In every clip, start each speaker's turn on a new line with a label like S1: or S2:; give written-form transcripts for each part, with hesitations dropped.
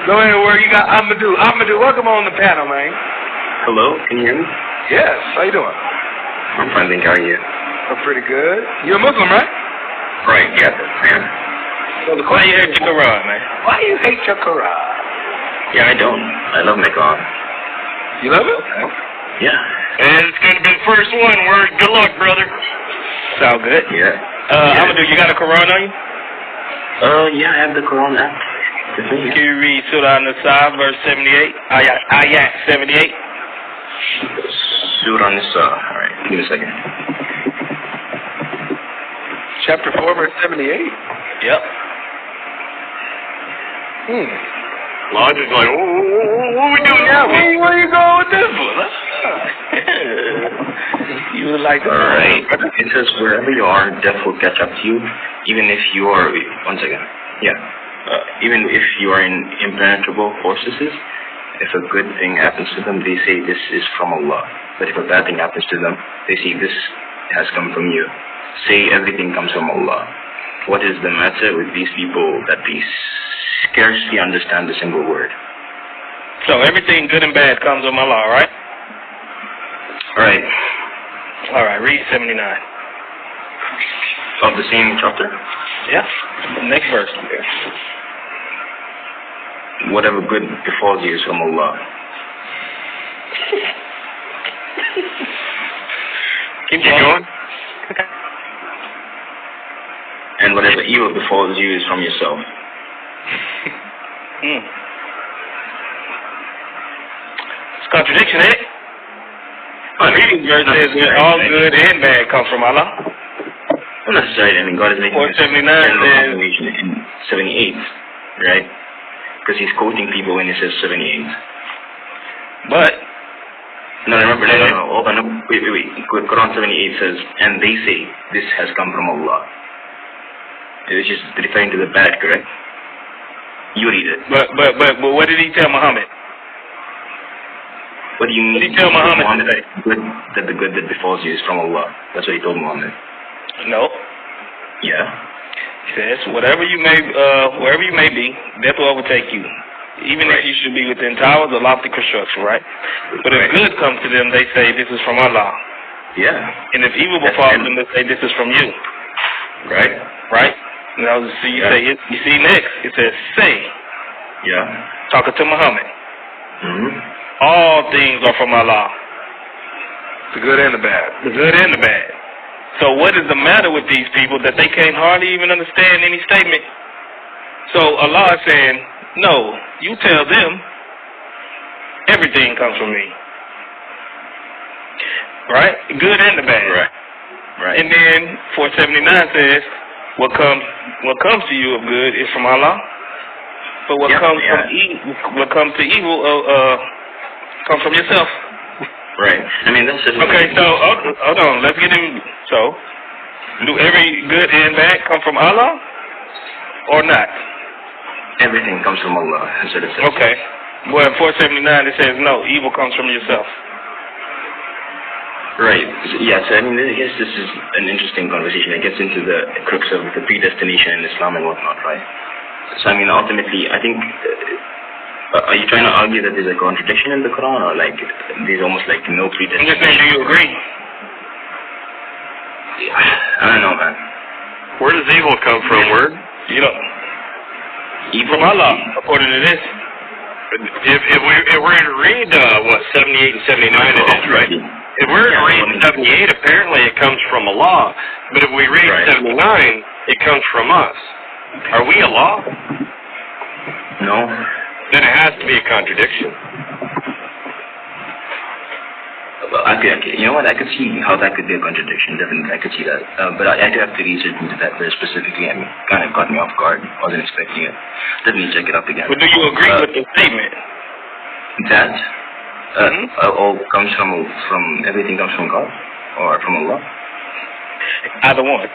S1: Go ahead, where you got Amadou. Amadou, welcome on the panel, man.
S2: Hello, can you hear me?
S1: Yes, how you doing?
S2: I'm fine, thank you. How are you?
S1: I'm pretty good. You're a Muslim, right?
S2: Right, yeah, man.
S1: So the
S3: Why you hate your Quran, man?
S1: Why you hate your Quran?
S2: Yeah, I don't. I love my Quran.
S1: You love it? Okay.
S2: Yeah.
S3: And it's going to be the first one. Good luck, brother. Sound good?
S2: Yeah.
S3: Amadou, you got a Quran on you?
S2: Yeah, I have the Quran app.
S3: Can you read Surah An-Nisa, verse 78? Ayat 78.
S2: Surah An-Nisa. Alright, give me a second.
S1: Chapter 4, verse 78?
S3: Yep.
S4: Lodge is like, what are we doing now?
S1: Where you going with this one?
S3: You would like to.
S2: Alright. It says, wherever you are, death will catch up to you, even if you are... One second. Yeah. Even if you are in impenetrable fortresses, if a good thing happens to them, they say this is from Allah. But if a bad thing happens to them, they say this has come from you. Say everything comes from Allah. What is the matter with these people that they scarcely understand a single word?
S3: So everything good and bad comes from Allah, right?
S2: Right.
S3: All right, read 79.
S2: Of the same chapter?
S3: Yeah. Next verse.
S2: Whatever good befalls you is from Allah.
S3: Keep going.
S2: And whatever evil befalls you is from yourself.
S3: It's contradiction, eh? The reading verse says that all good and bad come from Allah.
S2: Not necessarily. I mean, God is making a
S3: 79
S2: proclamation in 78, right? Because he's quoting people when he says 78.
S3: But
S2: no, remember, no. Hold on, wait. Quran 78 says, and they say this has come from Allah. It's just referring to the bad, correct? You read it.
S3: But what did he tell Muhammad?
S2: What do you mean?
S3: What did he tell Muhammad today?
S2: That the good that befalls you is from Allah. That's what he told Muhammad.
S3: No.
S2: Yeah.
S3: He says, wherever you may be, death will overtake you. Even if you should be within towers or lofty construction, right? But if good comes to them, they say this is from Allah.
S2: Yeah.
S3: And if evil befalls them, they say this is from you.
S2: Right.
S3: Right? Now you see next, it says say.
S2: Yeah.
S3: Talking to Muhammad. All things are from Allah.
S1: The good and the bad.
S3: The good and the bad. So what is the matter with these people that they can't hardly even understand any statement? So Allah is saying, no, you tell them everything comes from me. Right? Good and the bad.
S2: Right.
S3: And then 479 says, what comes to you of good is from Allah. But what comes to evil comes from yourself.
S2: Right. I mean, that's just...
S3: Okay, so, hold on. Let's get in. So, do every good and bad come from Allah or not?
S2: Everything comes from Allah. That's what it says.
S3: Okay. Well, in 479 it says, no, evil comes from yourself.
S2: Right. Yeah, so I mean, I guess this is an interesting conversation. It gets into the crux of the predestination in Islam and whatnot, right? So, I mean, ultimately, I think... are you trying to argue that there's a contradiction in the Quran, or like there's almost like no predestination?
S3: I'm just saying, do you agree?
S2: I don't know, man.
S4: Where does evil come from? Where?
S3: You know,
S2: Evil?
S3: from Allah, according to this.
S4: If we're to read 78 and 79, it is right. If we're to read 78, apparently it comes from Allah. But if we read 79, it comes from us. Are we Allah?
S2: No.
S4: Then it has to be a contradiction.
S2: Okay. You know what? I could see how that could be a contradiction. Definitely, I could see that. But I do have to research into that very specifically. I mean, kind of caught me off guard. Wasn't expecting it. Definitely check it out again.
S3: But do you agree with the statement?
S2: That all comes from everything comes from God or from Allah?
S3: Either one.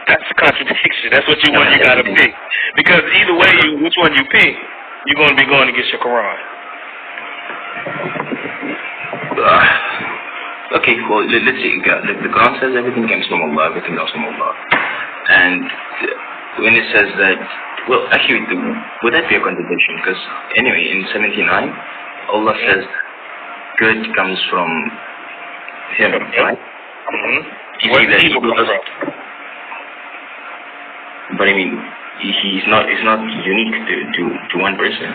S3: That's a contradiction. That's what you want. You gotta pick. Because either way, which one you pick, you're going to be going against your Quran.
S2: Okay, well, let's see. The Quran says everything comes from Allah, everything else from Allah. And when it says that Well, actually, would that be a contradiction? Because anyway, in 79, Allah says good comes from Him, right?
S3: Mm-hmm. Where does evil come from?
S2: But I mean, it's not unique to one person.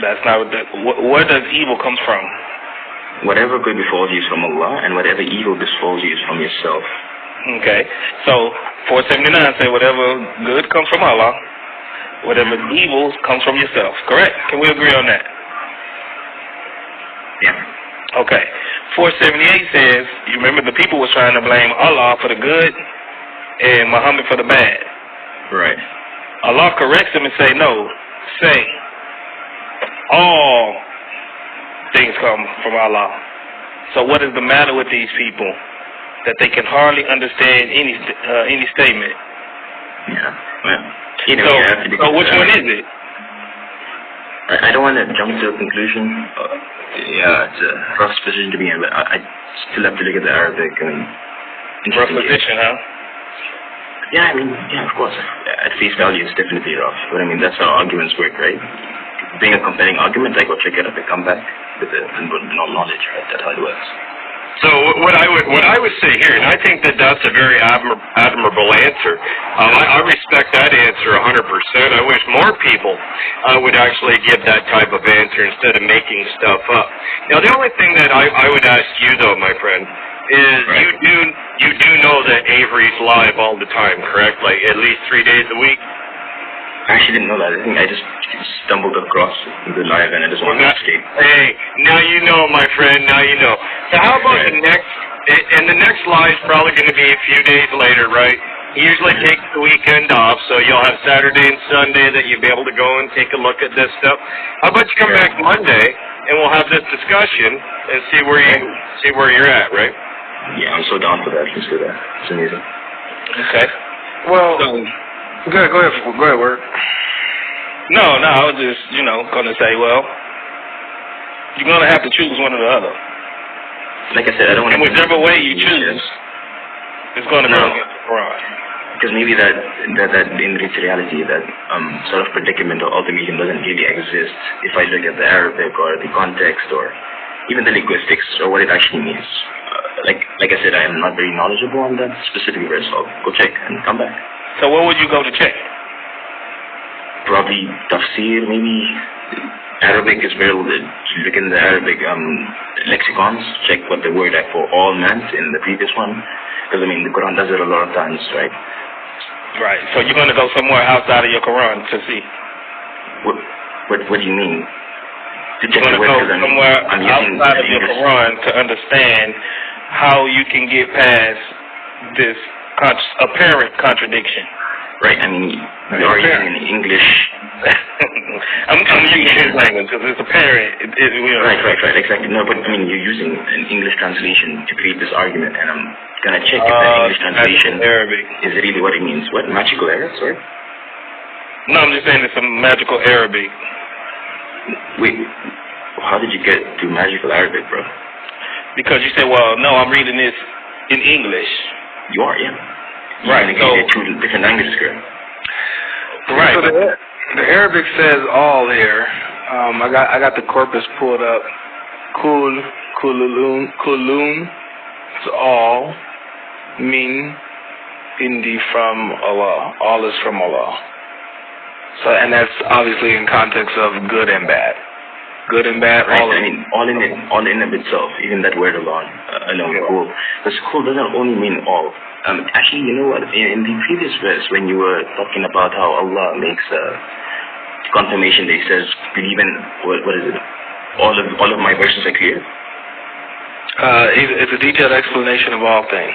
S3: That's not what where does evil come from?
S2: Whatever good befalls you is from Allah, and whatever evil befalls you is from yourself.
S3: Okay, so 479 say whatever good comes from Allah, whatever evil comes from yourself. Correct? Can we agree on that?
S2: Yeah.
S3: Okay. 478 says, you remember the people was trying to blame Allah for the good and Muhammad for the bad.
S2: Right.
S3: Allah corrects them and say, no, say all things come from Allah. So what is the matter with these people that they can hardly understand any statement?
S2: Yeah. Well,
S3: so which one is it?
S2: I don't want to jump to a conclusion. Yeah, it's a rough position to be in, but I still have to look at the Arabic.
S3: Rough position, huh?
S2: Yeah, I mean, yeah, of course. At face value, it's definitely rough. But I mean, that's how arguments work, right? Being a compelling argument, I go check it out and come back with the knowledge, right? That's how it works.
S4: So what I would say here, and I think that's a very admirable answer. I respect that answer 100%. I wish more people would actually give that type of answer instead of making stuff up. Now, the only thing that I would ask you, though, my friend, is you do know that Avery's live all the time, correct? Like at least 3 days a week.
S2: I actually didn't know that. I think I just stumbled across the live and I just wanted to escape.
S4: Hey, now you know, my friend. Now you know. So how about the next? And the next live is probably going to be a few days later, right? He usually takes the weekend off, so you'll have Saturday and Sunday that you'll be able to go and take a look at this stuff. How about you come back Monday and we'll have this discussion and see where you're at, right?
S2: Yeah, I'm so down for that. Let's do that. It's amazing.
S3: Okay.
S1: Well, go ahead, Word.
S3: No, I was just, going to say, well, you're going to have to choose one or the other.
S2: Like I said, I don't want to...
S3: And whichever way you choose, it's going to go against the Quran.
S2: Because maybe that in reality, that sort of predicament or ultimatum doesn't really exist if I look at the Arabic or the context or even the linguistics or what it actually means. Like I said, I am not very knowledgeable on that specific verse, so I'll go check and come back.
S3: So where would you go to check?
S2: Probably tafsir, maybe. Arabic is where look in the Arabic lexicons, check what the word for all meant in the previous one. Because, I mean, the Quran does it a lot of times, right?
S3: Right. So you're going to go somewhere outside of your Quran to see?
S2: What do you mean? To check
S3: you're going to go somewhere outside of your Quran to understand how you can get past this apparent contradiction.
S2: Right, I mean, we are using an English...
S3: I'm using his language because it's apparent.
S2: Right, exactly. No, but I mean, you're using an English translation to create this argument, and I'm going to check if the English translation is really what it means. What, magical Arabic, sorry?
S3: No, I'm just saying it's a magical Arabic.
S2: Wait, how did you get to magical Arabic, bro?
S3: Because you said, well, no, I'm reading this in English.
S2: You are, yeah.
S3: Right,
S2: so two different languages, correct?
S3: Right.
S1: So the Arabic says all here. I got the corpus pulled up. Kulun, it's all. Min, indi, from Allah. All is from Allah. So, and that's obviously in context of good and bad. Good and bad,
S2: right,
S1: all
S2: I mean, all in of itself, even that word alone, cool. Because cool doesn't only mean all. Actually, you know what? In the previous verse, when you were talking about how Allah makes a confirmation, that He says, believe in what is it? All of my verses are clear.
S1: It's a detailed explanation of all things.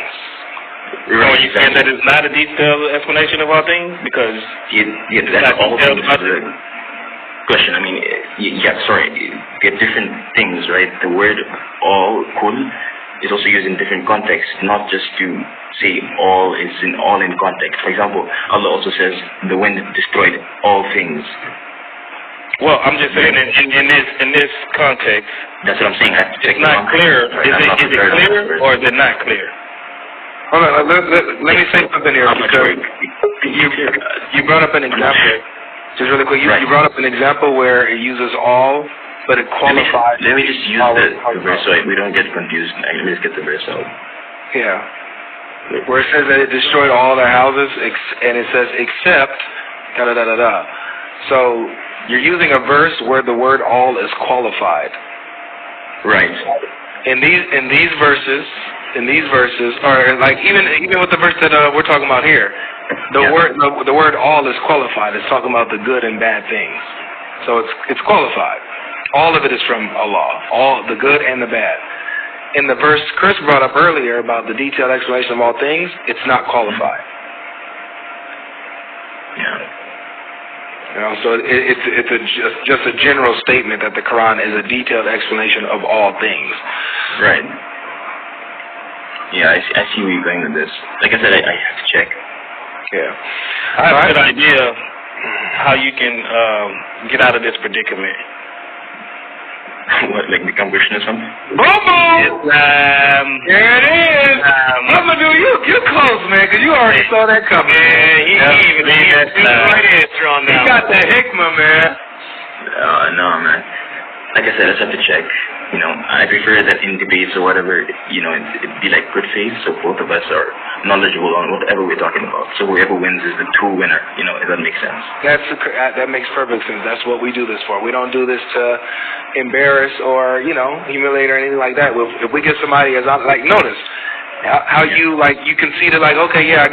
S3: Right, are you saying that it's not a detailed explanation of all things? Because
S2: that's all things. Question. I mean, get different things, right? The word all, kul, is also used in different contexts, not just to say all in context. For example, Allah also says the wind destroyed all things.
S3: Well, I'm just saying in this context,
S2: that's what I'm saying.
S3: It's not clear. Is it clear or is it not clear?
S1: Hold on, let me say something here. you brought up an example. Just really quick, you brought up an example where it uses all, but it qualifies.
S2: Let me just use the verse so we don't get confused. Let me just get the verse out.
S1: Yeah. Where it says that it destroyed all their houses, and it says except da-da-da-da-da. So you're using a verse where the word all is qualified.
S2: Right.
S1: In these verses, or like even with the verse that we're talking about here, the word all is qualified. It's talking about the good and bad things. So it's qualified. All of it is from Allah. All the good and the bad. In the verse Chris brought up earlier about the detailed explanation of all things, it's not qualified.
S2: Yeah.
S1: You know, so it's just a general statement that the Quran is a detailed explanation of all things.
S2: Right. Yeah, I see where you're going with this. Like I said, I have to check.
S1: Yeah.
S3: I have a good idea how you can get out of this predicament.
S2: What, like become Christian or something?
S1: Boom! There it is! I'm gonna do you close, man, because you already saw that coming.
S4: Yeah, he even right answer on that.
S1: He got the hikmah, man.
S2: No, man. Like I said, I just have to check. You know, I prefer that in debates or whatever, you know, it'd be like good faith, so both of us are knowledgeable on whatever we're talking about. So whoever wins is the true winner. You know, if that makes sense.
S1: That makes perfect sense. That's what we do this for. We don't do this to embarrass or, you know, humiliate or anything like that. If we get somebody as like, notice how you conceded, like, okay, yeah,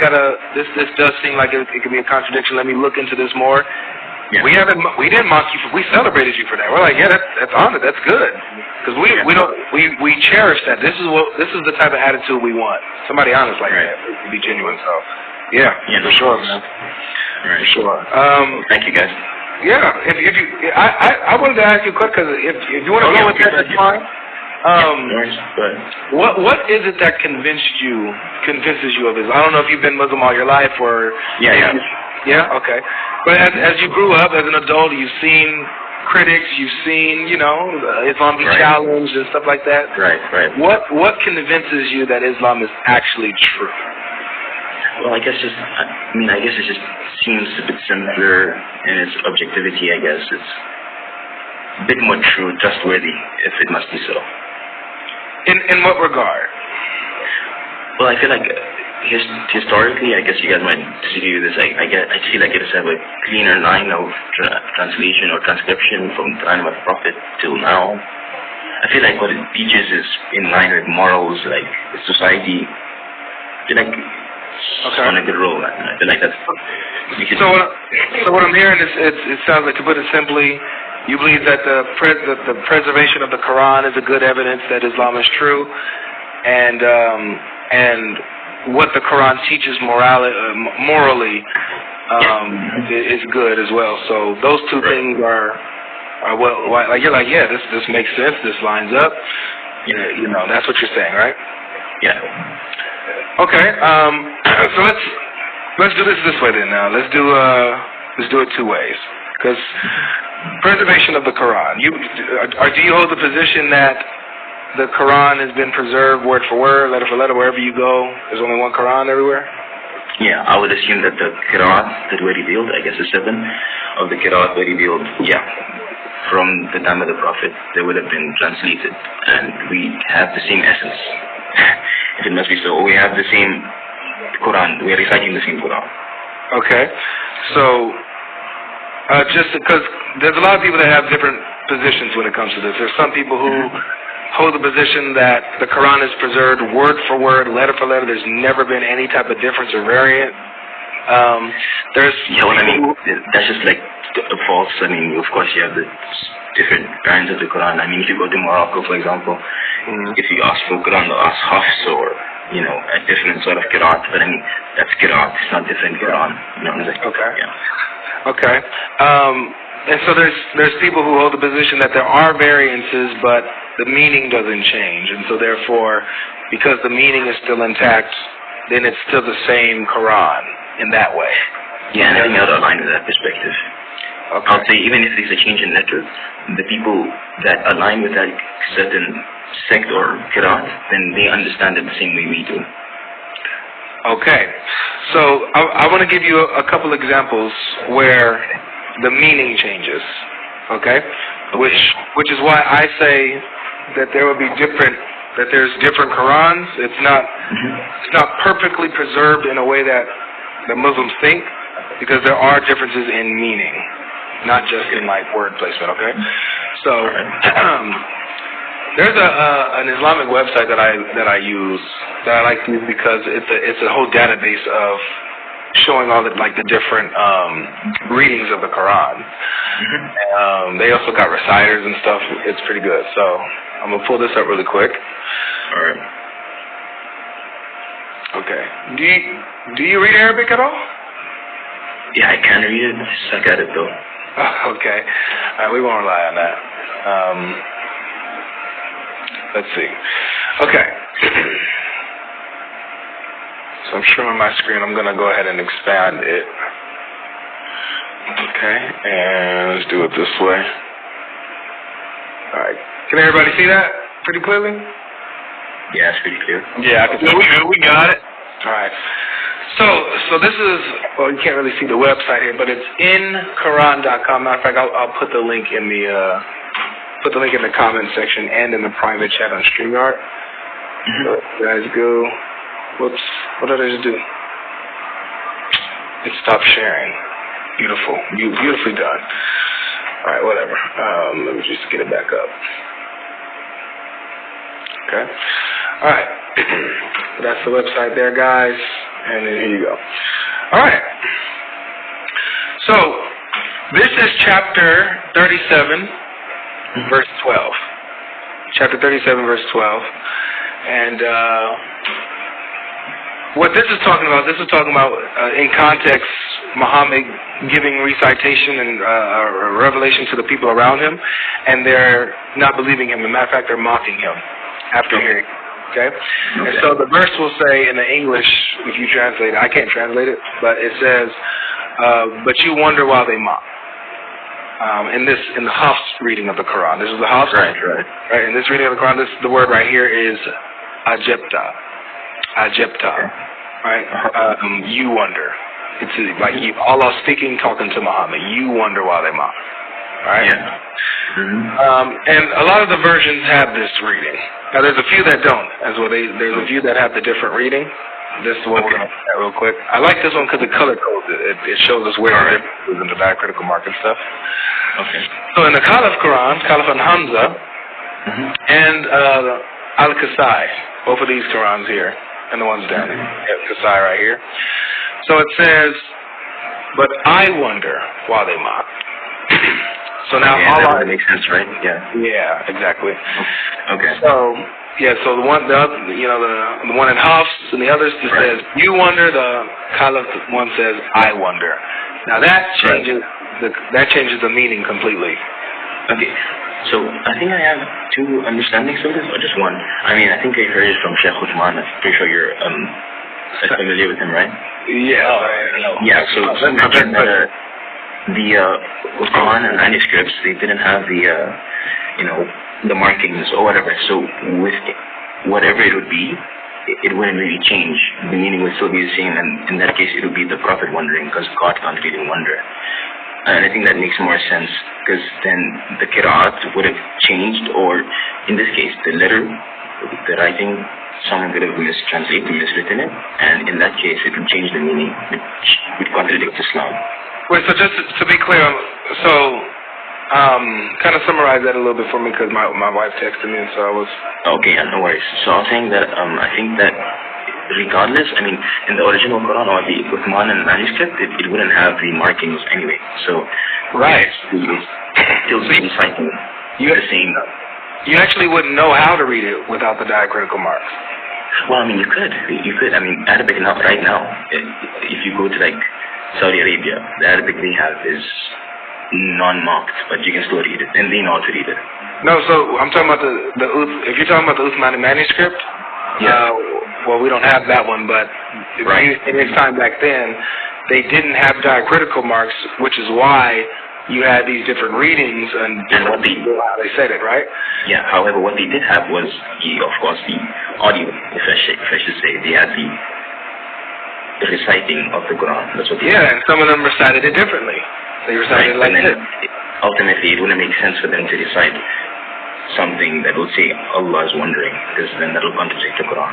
S1: this does seem like it could be a contradiction. Let me look into this more. Yeah. We didn't mock you we celebrated you for that. We're like, yeah, that's honored. That's good. Because we cherish that. This is the type of attitude we want. Somebody honest like that, to be genuine. So, yeah, for sure, man.
S2: Right.
S1: For sure.
S2: Thank you, guys.
S1: Yeah, I wanted to ask you a question. If you want to go with that, that's fine. What is it that convinces you of this? I don't know if you've been Muslim all your life or yeah, okay. But as you grew up as an adult, you've seen critics, you've seen, you know, Islam be challenged and stuff like that.
S2: Right.
S1: What convinces you that Islam is actually true?
S2: Well, I guess it just seems a bit simpler in its objectivity, I guess. It's a bit more true, trustworthy, if it must be so.
S1: In what regard?
S2: Well, I feel like historically, I guess you guys might disagree with this. I feel like it has a cleaner line of translation or transcription from the time of the Prophet till now. I feel like what it teaches is in line with morals, like society. I feel like it's on a good roll. I feel like that's.
S1: So what I'm hearing is, it sounds like, to put it simply, you believe that the preservation of the Quran is a good evidence that Islam is true, and what the Quran teaches morally is good as well. So those two things are well, like you're like, yeah, this makes sense. This lines up. You know, that's what you're saying, right?
S2: Yeah.
S1: Okay. So let's do this way then. Now let's do it two ways, because preservation of the Quran. Do you hold the position that the Quran has been preserved word for word, letter for letter, wherever you go? There's only one Quran everywhere?
S2: Yeah, I would assume that the Qur'an that were revealed, I guess the 7 of the Qur'an were revealed, from the time of the Prophet. They would have been translated, and we have the same essence. If it must be so, we have the same Quran. We are reciting the same Quran. Okay. So, just because there's a lot of people that have different positions when it comes to this. There's some people who hold the position that the Quran is preserved word for word, letter for letter. There's never been any type of difference or variant. That's just like false. I mean, of course, you have the different kinds of the Quran. I mean, if you go to Morocco, for example, if you ask for Quran, they'll ask Hafs or, you know, a different sort of Qur'an. But I mean, that's Qur'an. It's not different Quran. You know what I'm saying?
S1: Okay.
S2: Yeah.
S1: Okay. And so there's people who hold the position that there are variances, but the meaning doesn't change, and so therefore, because the meaning is still intact, then it's still the same Quran in that way.
S2: Yeah, and I think I would align with that perspective.
S1: Okay.
S2: I'll say even if there's a change in letter, the people that align with that certain sect or Quran, then they understand it the same way we do.
S1: Okay. So I want to give you a couple examples where the meaning changes, okay? Which is why I say that there's different Qur'ans. It's not perfectly preserved in a way that the Muslims think, because there are differences in meaning, not just in like word placement, okay? So there's an Islamic website that I use that I like to use because it's a whole database of showing all the different readings of the Quran. They also got reciters and stuff. It's pretty good. So I'm gonna pull this up really quick. All right. Okay. Do you read Arabic at all?
S2: Yeah, I can read it. I suck at it though.
S1: Okay. All right, we won't rely on that. Let's see. Okay. So I'm showing my screen. I'm going to go ahead and expand it. Okay. And let's do it this way. All right. Can everybody see that pretty clearly?
S2: Yeah, it's pretty clear.
S4: Yeah, we got it.
S1: All right. So this is, well, you can't really see the website here, but it's in QUR'AN.com. Matter of fact, I'll put the link in the comment section and in the private chat on StreamYard. So you guys go. Whoops. What did I just do? It stopped sharing. Beautiful. Beautifully done. All right, whatever. Let me just get it back up. Okay. All right. That's the website there, guys. And then here you go. All right. So this is chapter 37, verse 12. Chapter 37, verse 12. And what this is talking about, in context, Muhammad giving recitation and revelation to the people around him, and they're not believing him. As a matter of fact, they're mocking him after hearing. Okay? And so the verse will say in the English, if you translate it, I can't translate it, but it says, but you wonder while they mock. In the Hafs reading of the Quran. This is the Hafs. Right. In this reading of the Quran, the word right here is ajabta. Right? You wonder. It's like Allah speaking, talking to Muhammad. You wonder while they mock. Right? Yeah. And a lot of the versions have this reading. Now, there's a few that don't as well. There's a few that have the different reading. This is what we're going to look at real quick. I like this one because it color codes it. It shows us where it is in the diacritical mark and stuff. Okay. So in the Khalaf Quran, Khalaf and Hamza, and Al-Kasai, both of these Qurans here, and the ones down there, Kasai right here. So it says, but I wonder while they mock. So now Allah,
S2: that makes sense, right? Yeah.
S1: Yeah, exactly.
S2: Okay.
S1: So the one in Hafs and the others says you wonder. The Khalaf one says I wonder. Now that changes the meaning completely.
S2: Okay. So I think I have two understandings of this, or just one. I mean, I think I heard it from Sheikh Uthman. I'm pretty sure you're familiar with him, right? Yeah. Yeah. So he mentioned that the Quran and manuscripts, they didn't have the markings or whatever. So with whatever it would be, it wouldn't really change. The meaning would still be the same, and in that case, it would be the Prophet wondering, because God can't really wonder. And I think that makes more sense, because then the Qira'at would have changed, or in this case, the letter, the writing, someone could have miswritten it, and in that case, it would change the meaning, which would contradict Islam.
S1: Wait, so just to be clear, kind of summarize that a little bit for me, because my wife texted me, and so I was...
S2: Okay, yeah, no worries. So I was saying that I think that regardless, I mean, in the original Quran or the Uthman and manuscript, it wouldn't have the markings anyway. So
S1: right,
S2: it's still reciting the same.
S1: You actually wouldn't know how to read it without the diacritical marks.
S2: Well, I mean, you could. I mean, Arabic right now, if you go to like Saudi Arabia, the Arabic they have is non-marked, but you can still read it, and they know how to read it.
S1: No, so I'm talking about if you're talking about the Uthmani manuscript, well, we don't have that one, but in its time back then, they didn't have diacritical marks, which is why you had these different readings and what how they said it, right?
S2: Yeah, however, what they did have was, of course, the audio, if I should say. They had the reciting of the Quran. That's what
S1: and some of them recited it differently. They recited it like this.
S2: Ultimately, it wouldn't make sense for them to recite something that would say Allah is wondering, because then that will contradict the Quran.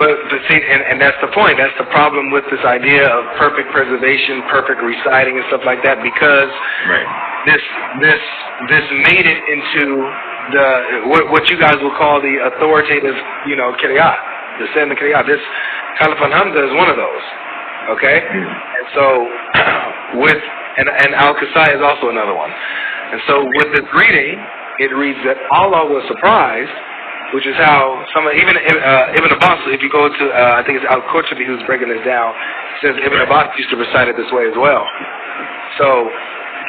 S1: But see, and that's the point. That's the problem with this idea of perfect preservation, perfect reciting, and stuff like that. Because this made it into the what you guys will call the authoritative, qira'at, the standard qira'at. This Khalif al-Hamza is one of those. Okay, and so and al-Qasai is also another one. And so with this reading, it reads that Allah was surprised, which is how even Ibn Abbas, if you go to, I think it's Al-Qurtubi who's breaking this down, says Ibn Abbas used to recite it this way as well. So,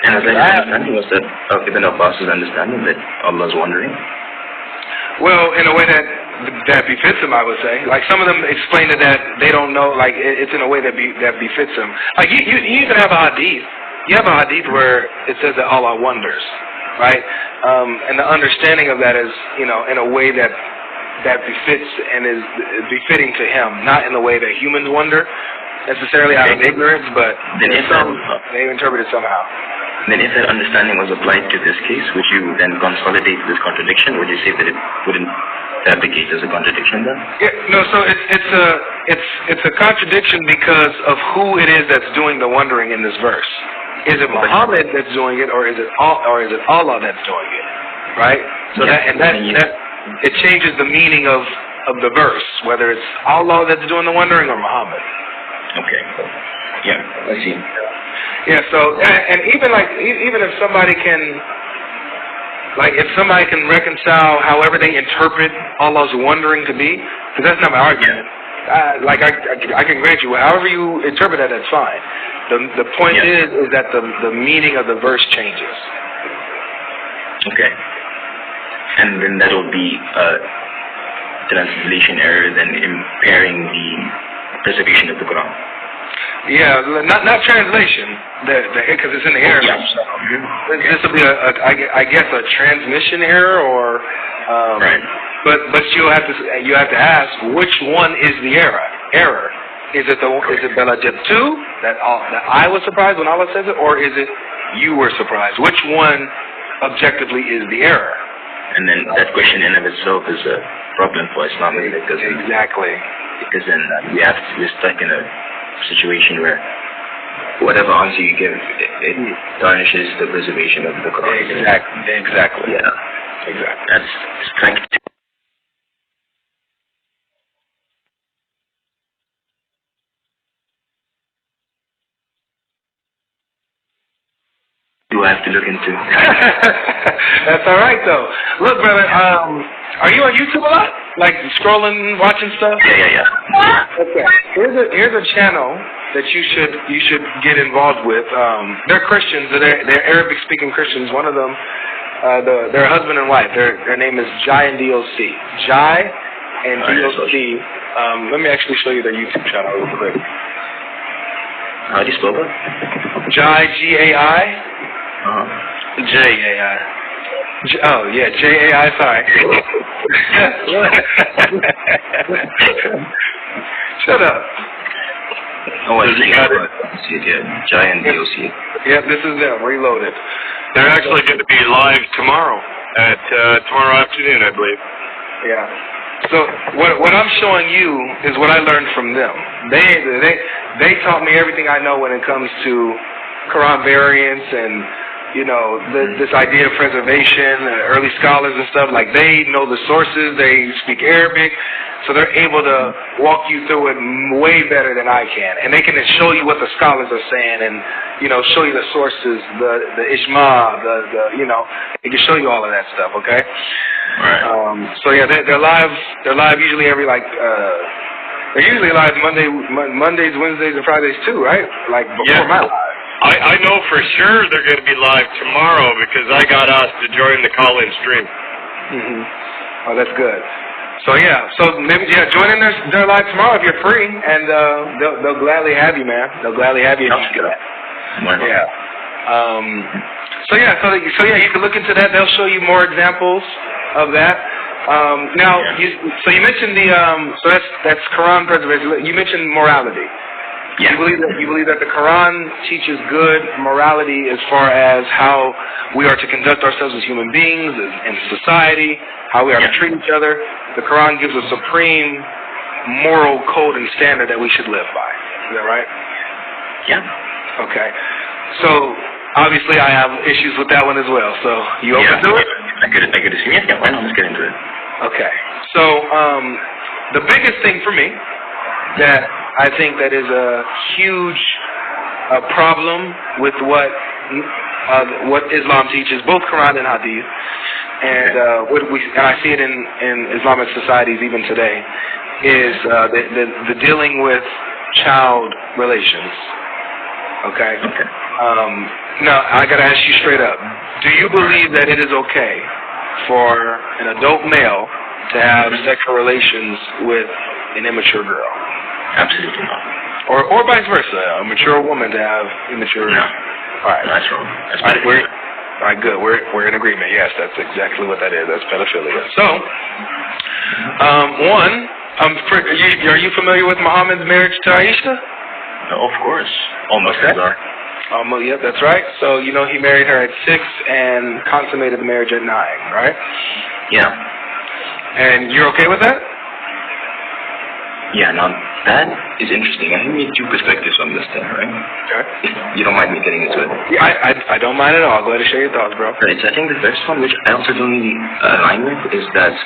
S2: and his understanding was that Ibn Abbas's understanding that Allah is wondering?
S1: Well, in a way that befits him, I would say. Like some of them explain it that they don't know, like it's in a way that befits him. Like you even have a hadith. You have a hadith where it says that Allah wonders. Right, and the understanding of that is, in a way that befits and is befitting to Him, not in the way that humans wonder, necessarily out of ignorance, but they interpret it somehow.
S2: Then, if that understanding was applied to this case, would you then consolidate this contradiction? Would you say that it wouldn't fabricate as a contradiction then?
S1: Yeah, no. So it's a contradiction because of who it is that's doing the wondering in this verse. Is it Muhammad that's doing it, or is it Allah that's doing it? Right. So that it changes the meaning of the verse, whether it's Allah that's doing the wondering or Muhammad.
S2: Okay. Yeah, I see.
S1: Yeah. So and even if somebody can, if somebody can reconcile however they interpret Allah's wondering to be, because that's not my argument. I can grant you, however you interpret that, that's fine. The point is that the meaning of the verse changes.
S2: Okay. And then that will be a translation error, then impairing the preservation of the Quran.
S1: Yeah, not translation, because it's in the Arabic. Yeah. This will be I guess a transmission error, or but you have to ask which one is the error. Is it Belajib 2 that I was surprised when Allah says it, or is it you were surprised? Which one objectively is the error?
S2: And then that question in of itself is a problem for Islam, because because then we're stuck in a situation where whatever answer you give, it tarnishes the preservation of the Quran.
S1: Exactly.
S2: Yeah.
S1: Exactly.
S2: That's strength. You have to look into.
S1: That's all right, though. Look, brother, are you on YouTube a lot? Like scrolling, watching stuff?
S2: Yeah.
S1: Okay. Here's a channel that you should get involved with. They're Christians. They're Arabic-speaking Christians. One of them, they're husband and wife. Their name is Jai and DOC. Jai and DOC. Let me actually show you their YouTube channel real quick.
S2: How do you spell that?
S1: Jai, G-A-I. J-A-I. Oh, yeah, J-A-I, sorry. Shut up.
S2: Oh, I see it, yeah. Giant DOC.
S1: Yeah, this is them, reloaded.
S4: They're actually going to be live tomorrow afternoon, I believe.
S1: Yeah. So what I'm showing you is what I learned from them. They taught me everything I know when it comes to Quran variants and this idea of preservation, early scholars and stuff. Like, they know the sources, they speak Arabic, so they're able to walk you through it way better than I can. And they can show you what the scholars are saying, and show you the sources, the Ijma, they can show you all of that stuff. Okay.
S2: Right.
S1: So yeah, they're live usually every they're usually live Mondays, Wednesdays, and Fridays too, right? Like before my live.
S4: I know for sure they're going to be live tomorrow because I got asked to join the call-in stream.
S1: Mm-hmm. Oh, that's good. So maybe join in their live tomorrow if you're free, and they'll gladly have you, man. They'll gladly have you. Yeah. So you can look into that. They'll show you more examples of that. You mentioned that's Quran preservation. You mentioned morality.
S2: Yeah.
S1: You believe that the Quran teaches good morality as far as how we are to conduct ourselves as human beings, in society, how we are to treat each other. The Quran gives a supreme moral code and standard that we should live by. Is that right?
S2: Yeah.
S1: Okay. So obviously I have issues with that one as well. So you open to it?
S2: I could assume. Yeah, why not? Let's get into it.
S1: Okay. So the biggest thing for me that I think that is a huge problem with what Islam teaches, both Quran and Hadith, and I see it in Islamic societies even today, is the dealing with child relations. Okay. Now I gotta ask you straight up: do you believe that it is okay for an adult male to have sexual relations with an immature girl?
S2: Absolutely not.
S1: Or vice versa, a mature woman to have immature.
S2: No.
S1: All right.
S2: That's wrong. That's
S1: pedophilia. All right, good. We're in agreement. Yes, that's exactly what that is. That's pedophilia. So, are you familiar with Muhammad's marriage to Aisha?
S2: No, of course. All Muslims are.
S1: Yep, that's right. So, he married her at 6 and consummated the marriage at 9, right?
S2: Yeah.
S1: And you're okay with that?
S2: Yeah, now that is interesting. I think we have two perspectives on this thing, right?
S1: Okay.
S2: If you don't mind me getting into it.
S1: Yeah, I don't mind at all. Go ahead and share your thoughts, bro.
S2: Right, so I think the first one, which I also don't really align with, is that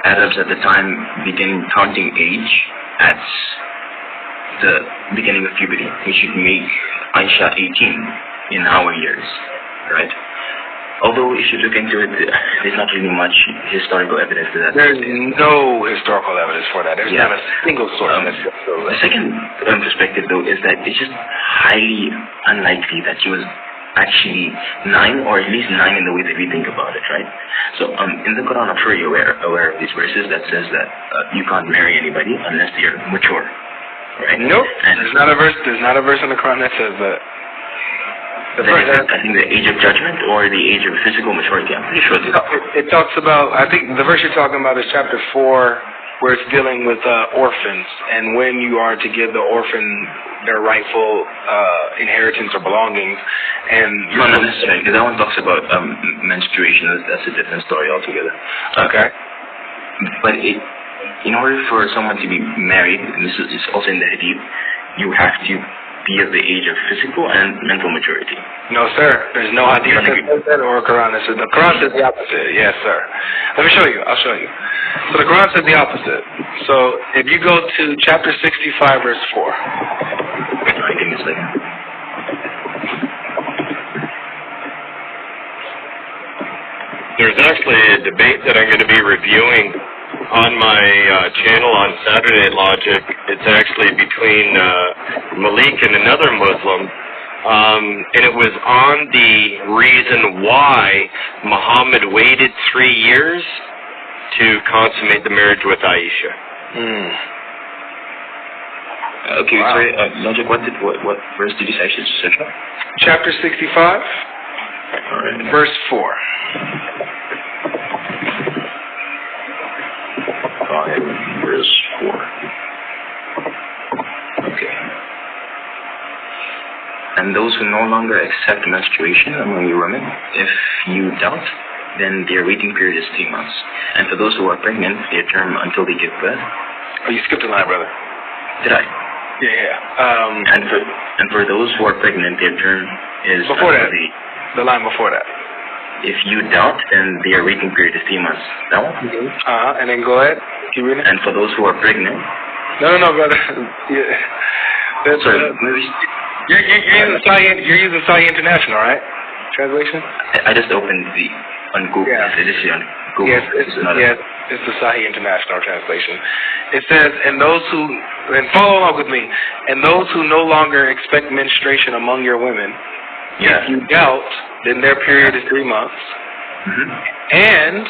S2: Arabs at the time began counting age at the beginning of puberty, which would make Aisha 18 in our years, right? Although, if you look into it, there's not really much historical evidence to that.
S1: There's no historical evidence for that. There's not a single source.
S2: The second perspective, though, is that it's just highly unlikely that she was actually 9, or at least 9 in the way that we think about it, right? So, in the Quran, I'm sure you're aware of these verses that says that you can't marry anybody unless they're mature, right?
S1: Nope. And there's not a verse in the Quran that says that.
S2: I think the age of judgment or the age of physical maturity. I'm pretty sure
S1: it talks about, I think the verse you're talking about is chapter 4, where it's dealing with orphans, and when you are to give the orphan their rightful inheritance or belongings. And
S2: not necessarily, because that one talks about menstruation. That's a different story altogether.
S1: Okay.
S2: But in order for someone to be married, and this is also in the Hadith, you have to be of the age of physical and mental maturity.
S1: No, sir. There's no Hadith that says that or a Quran that says. The Quran says the opposite. Yes, sir. Let me show you. I'll show you. So the Quran says the opposite. So if you go to chapter 65, verse 4.
S2: Alright, give me a second.
S4: There's actually a debate that I'm going to be reviewing on my channel on Saturday Logic. It's actually between Malik and another Muslim, and it was on the reason why Muhammad waited 3 years to consummate the marriage with Aisha.
S2: Okay, wow. Sorry, Logic, what verse did you say?
S1: Chapter 65, verse 4.
S2: Verse 4. Okay. And those who no longer accept menstruation among your women, if you doubt, then their waiting period is 3 months. And for those who are pregnant, their term until they give birth.
S1: Oh, you skipped a line, brother.
S2: Did I?
S1: Yeah.
S2: And for those who are pregnant, their term is
S1: before that. The line before that.
S2: If you doubt, then their waiting period is 3 months. That one?
S1: And then go ahead. Keep reading.
S2: And for those who are pregnant.
S1: No, brother.
S2: Sorry,
S1: you're using Sahih International, right? Translation.
S2: I just opened on Google.
S1: Yeah. Yes, it's the Sahih International translation. It says, and follow along with me, and those who no longer expect menstruation among your women, if you doubt, then their period is 3 months. And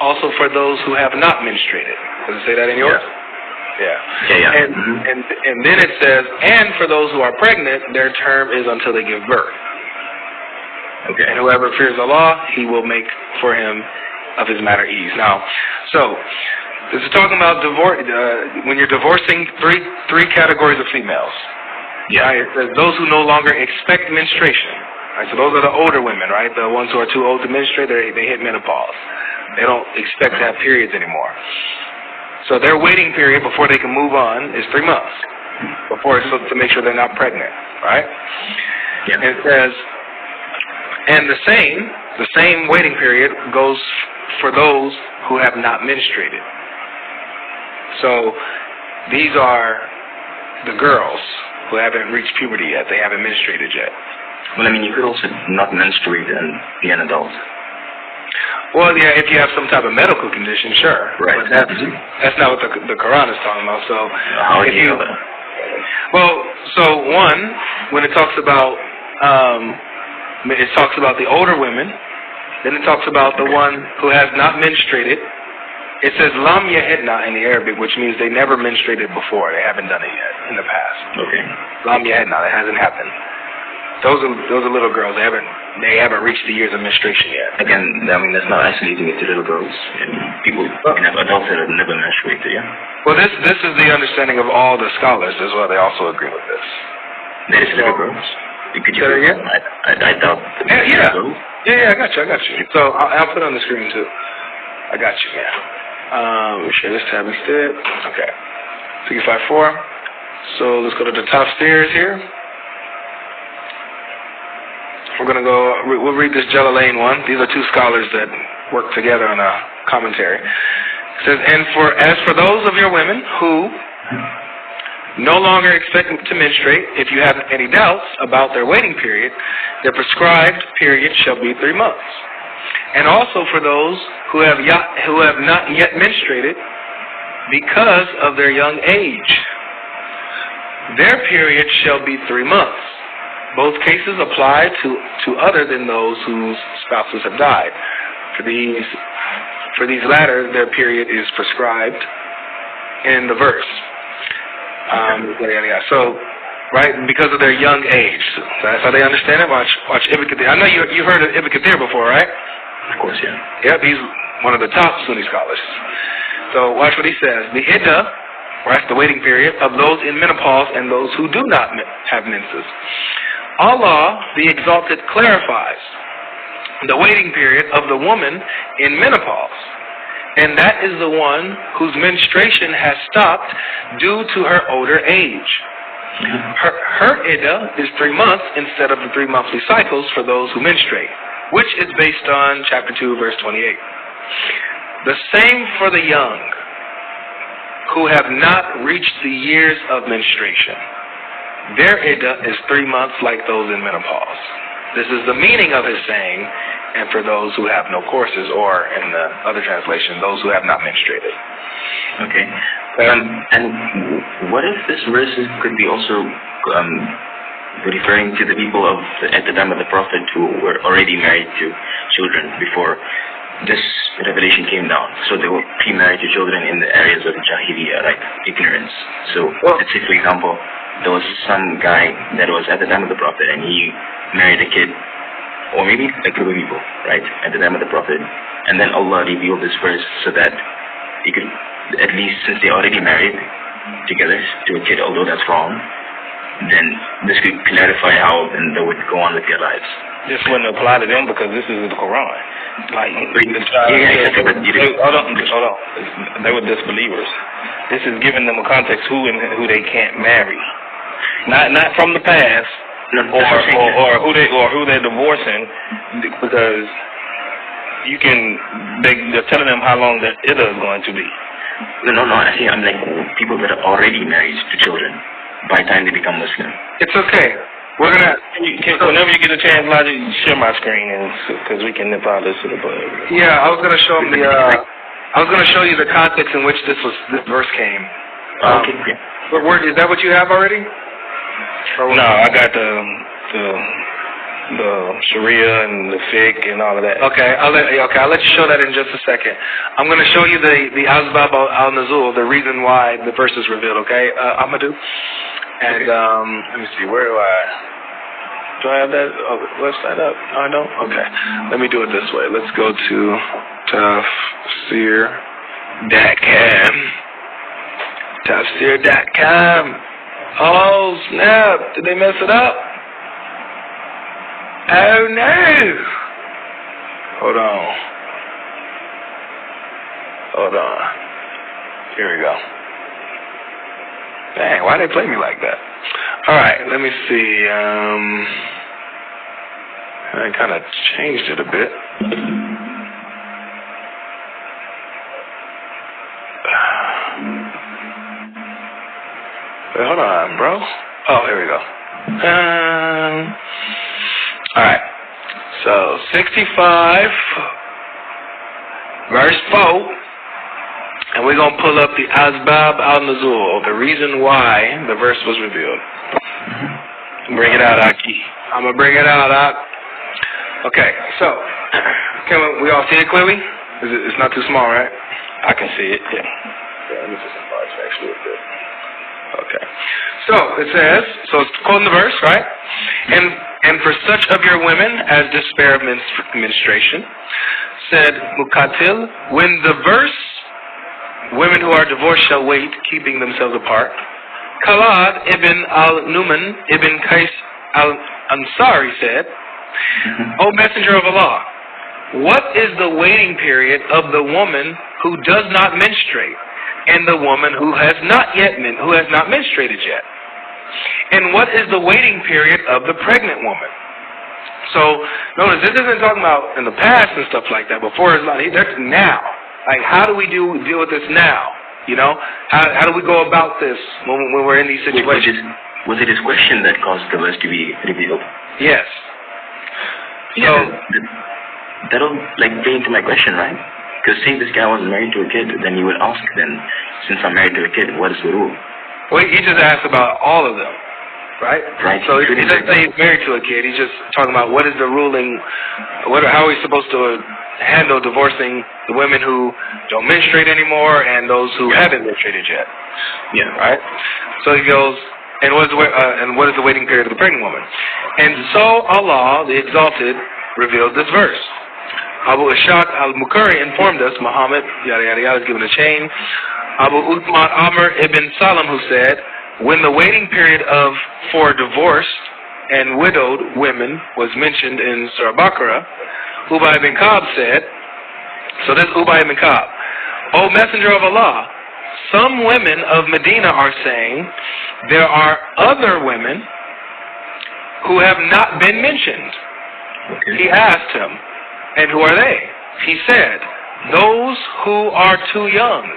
S1: also for those who have not menstruated. Does it say that in yours?
S2: Yeah.
S1: And then it says, and for those who are pregnant, their term is until they give birth.
S2: Okay.
S1: And whoever fears Allah, He will make for him of his matter ease. Now, so this is talking about divorce. When you're divorcing three categories of females.
S2: Yeah.
S1: Right? It says those who no longer expect menstruation. Right? So those are the older women, right? The ones who are too old to menstruate, they hit menopause. They don't expect to have periods anymore. So their waiting period before they can move on is 3 months, so to make sure they're not pregnant, right?
S2: Yeah.
S1: And it says, and the same waiting period goes for those who have not menstruated. So these are the girls who haven't reached puberty yet. They haven't menstruated yet.
S2: Well, I mean, you could also not menstruate and be an adult.
S1: Well, yeah, if you have some type of medical condition, sure.
S2: Right.
S1: But that's not what the Quran is talking about. So,
S2: how do you know that?
S1: Well, so one, when it talks about the older women, then it talks about the one who has not menstruated. It says lam yahidna in the Arabic, which means they never menstruated before. They haven't done it yet in the past.
S2: Okay.
S1: Lam yahidna, that hasn't happened. Those are little girls. They haven't reached the years of menstruation yet.
S2: Again, I mean, that's not isolating it to little girls. People can have adults that have never menstruated, yeah?
S1: Well, this is the understanding of all the scholars as well. They also agree with this.
S2: That is little girls. Could you say
S1: again?
S2: I doubt.
S1: Yeah, I got you. So I'll put it on the screen too. I got you, man. We'll share this tab instead. Okay. 354. So let's go to the top stairs here. We'll read this Jalalain one. These are two scholars that work together on a commentary. It says, as for those of your women who no longer expect to menstruate, if you have any doubts about their waiting period, their prescribed period shall be 3 months. And also for those who have not yet menstruated because of their young age, their period shall be 3 months. Both cases apply to other than those whose spouses have died. For these latter, their period is prescribed in the verse. So, right, because of their young age. So that's how they understand it. Watch Ibn Kathir. I know you heard of Ibn Kathir before, right?
S2: Of course, yeah.
S1: Yep, he's one of the top Sunni scholars. So watch what he says. The iddah, right, the waiting period of those in menopause and those who do not have menses. Allah, the Exalted, clarifies the waiting period of the woman in menopause, and that is the one whose menstruation has stopped due to her older age. Her iddah is 3 months instead of the 3 monthly cycles for those who menstruate, which is based on chapter 2, verse 28. The same for the young who have not reached the years of menstruation. Their iddah is 3 months like those in menopause. This is the meaning of his saying, and for those who have no courses, or in the other translation, those who have not menstruated.
S2: Okay. And what if this verse could be also referring to the people at the time of the Prophet who were already married to children before this revelation came down? So they were pre-married to children in the areas of Jahiliyyah, like ignorance. So let's say, for example, there was some guy that was at the time of the Prophet and he married a kid, or maybe a group of people, right, at the time of the Prophet. And then Allah revealed this verse so that he could, at least since they already married together to a kid, although that's wrong, then this could clarify how then they would go on with their lives.
S3: This wouldn't apply to them because this is the Quran. Like, hold on. They were disbelievers. This is giving them a context who they can't marry. Not from the past, or who they're divorcing, because they're telling them how long their iddah is going to be.
S2: No. I'm like people that are already married to children by the time they become Muslim.
S1: It's okay. We're gonna.
S3: Whenever you get a chance, Logic, share my screen, because we can nip out this to the bud.
S1: Yeah, I was gonna show them I was gonna show you the context in which this verse came.
S2: Okay.
S1: Is that what you have already?
S3: No, I got the Sharia and the fiqh and all of that.
S1: Okay, I'll let you show that in just a second. I'm going to show you the Asbab al-Nuzul, the reason why the verse is revealed. Okay, Ahmadu. And let me see, where do I have that website up? No, I don't. Okay, let me do it this way. Let's go to Tafsir.com. Tafsir.com. Oh, snap. Did they mess it up? Oh, no. Hold on. Here we go. Dang, why they play me like that? All right, let me see. I kind of changed it a bit. Wait, hold on, bro. Oh, here we go. All right. So 65, verse 4. And we're going to pull up the Asbab al-Nuzul, the reason why the verse was revealed. Bring it out, Aki. I'm going to bring it out, Ak. Okay, so, can we all see it clearly? It's not too small, right?
S3: I can see it, yeah.
S1: Yeah, let me see some parts actually a bit. Okay. So, it says, so it's quoting the verse, right? And for such of your women as despair of menstruation, said Muqatil, when the verse, women who are divorced shall wait, keeping themselves apart. Khalad ibn al-Numan ibn Qais al-Ansari said, O Messenger of Allah, what is the waiting period of the woman who does not menstruate, and the woman who has not menstruated yet? And what is the waiting period of the pregnant woman? So, notice, this isn't talking about in the past and stuff like that, before Islam, that's now. Like, how do we deal with this now? You know, how do we go about this when we're in these situations?
S2: Was it his question that caused the verse to be revealed?
S1: Yes.
S2: Yeah, so that'll like play into my question, right? Because say this guy wasn't married to a kid, then you would ask, then since I'm married to a kid, what is the rule?
S1: Well, he just asked about all of them, right?
S2: Right.
S1: So he doesn't say he's married to a kid. He's just talking about what is the ruling, how are we supposed to handle divorcing the women who don't menstruate anymore and those who haven't menstruated yet.
S2: Yeah.
S1: Right? So he goes, and what is the waiting period of the pregnant woman? And so Allah, the Exalted, revealed this verse. Abu Ishaq al-Muqarri informed us, Muhammad, yada yada yada, is given a chain. Abu Uthman Amr ibn Salam, who said, when the waiting period for divorced and widowed women was mentioned in Surah Baqarah, Ubay ibn Ka'b said, so this is Ubay ibn Ka'b, O Messenger of Allah, some women of Medina are saying there are other women who have not been mentioned. Okay. He asked him, and who are they? He said, those who are too young,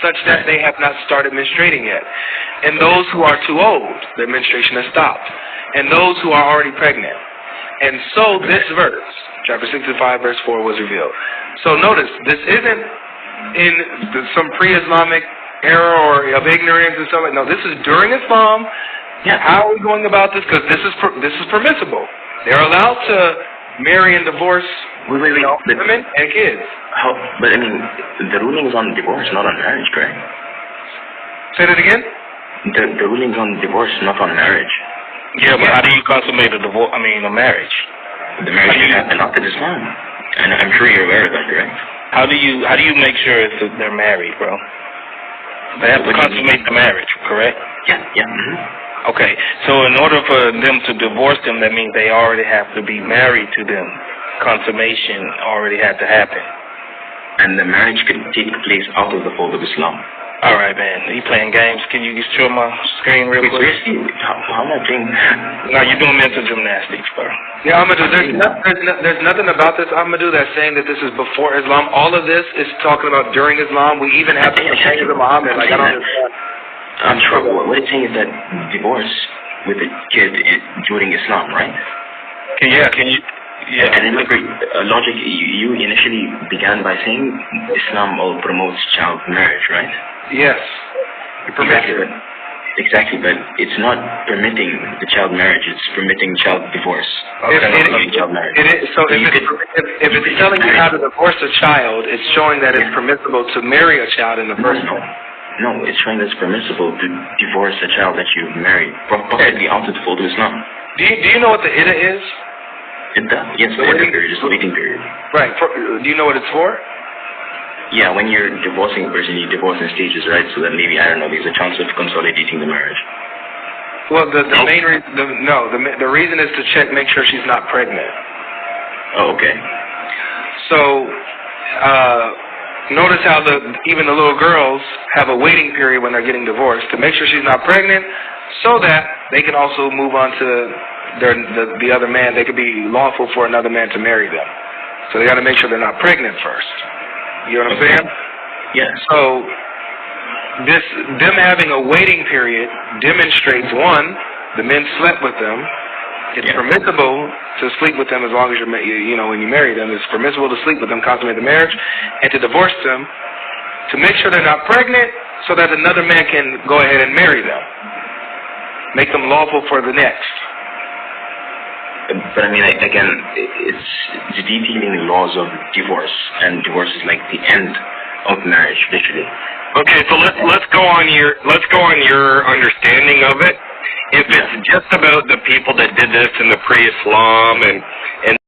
S1: such that they have not started menstruating yet, and those who are too old, their menstruation has stopped, and those who are already pregnant. And so this verse, chapter 65, verse 4, was revealed. So notice, this isn't in some pre-Islamic era or of ignorance and stuff like that. No, this is during Islam. Yeah. How are we going about this? Because this is permissible. They're allowed to marry and divorce women and kids.
S2: But I mean, the ruling is on divorce, not on marriage, correct?
S1: Say that again?
S2: The ruling is on divorce, not on marriage.
S3: Yeah, but how do you consummate a marriage?
S2: The marriage can happen after Islam, and I'm sure you're aware of that, correct?
S3: How do you make sure they're married, bro? They have to consummate the marriage, correct?
S2: Yeah. Mm-hmm.
S3: Okay, so in order for them to divorce them, that means they already have to be married to them. Consummation already had to happen.
S2: And the marriage could take place out of the fold of Islam.
S3: All right, man. You playing games? Can you just show my screen real quick?
S2: How am I playing?
S3: No, you're doing mental gymnastics, bro.
S1: Yeah, Ahmadu, there's nothing about this, Ahmadu, that's saying that this is before Islam. All of this is talking about during Islam. We even have the companions of Muhammad. Like, I don't understand.
S2: I'm sure what it's saying is that divorce with a kid during Islam, right?
S3: Yeah.
S2: And remember, logic, you initially began by saying Islam all promotes child marriage, right?
S1: Yes.
S2: Exactly, but it's not permitting the child marriage, it's permitting child divorce. Child marriage.
S1: So if it's telling you how to divorce a child, it's showing that it's permissible to marry a child in the first place.
S2: No, it's showing that it's permissible to divorce a child that you've married, possibly out of the fold of Islam.
S1: Do you know what the iddah is?
S2: It does. Yes, the waiting period is the waiting period.
S1: Right. Do you know what it's for?
S2: Yeah, when you're divorcing a person, you divorce in stages, right? So that maybe, I don't know, there's a chance of consolidating the marriage.
S1: Well, the main reason, the reason is to check, make sure she's not pregnant.
S2: Oh, okay.
S1: So, notice how even the little girls have a waiting period when they're getting divorced to make sure she's not pregnant, so that they can also move on to the other man. They could be lawful for another man to marry them. So they got to make sure they're not pregnant first. You know what I'm saying?
S2: Yeah.
S1: So them having a waiting period demonstrates, one, the men slept with them. It's permissible to sleep with them as long as when you marry them. It's permissible to sleep with them, consummate the marriage, and to divorce them to make sure they're not pregnant, so that another man can go ahead and marry them, make them lawful for the next.
S2: But I mean, again, it's detailing the laws of divorce, and divorce is like the end of marriage, literally.
S4: Okay, so let's go on your understanding of it. If it's just about the people that did this in the pre-Islam and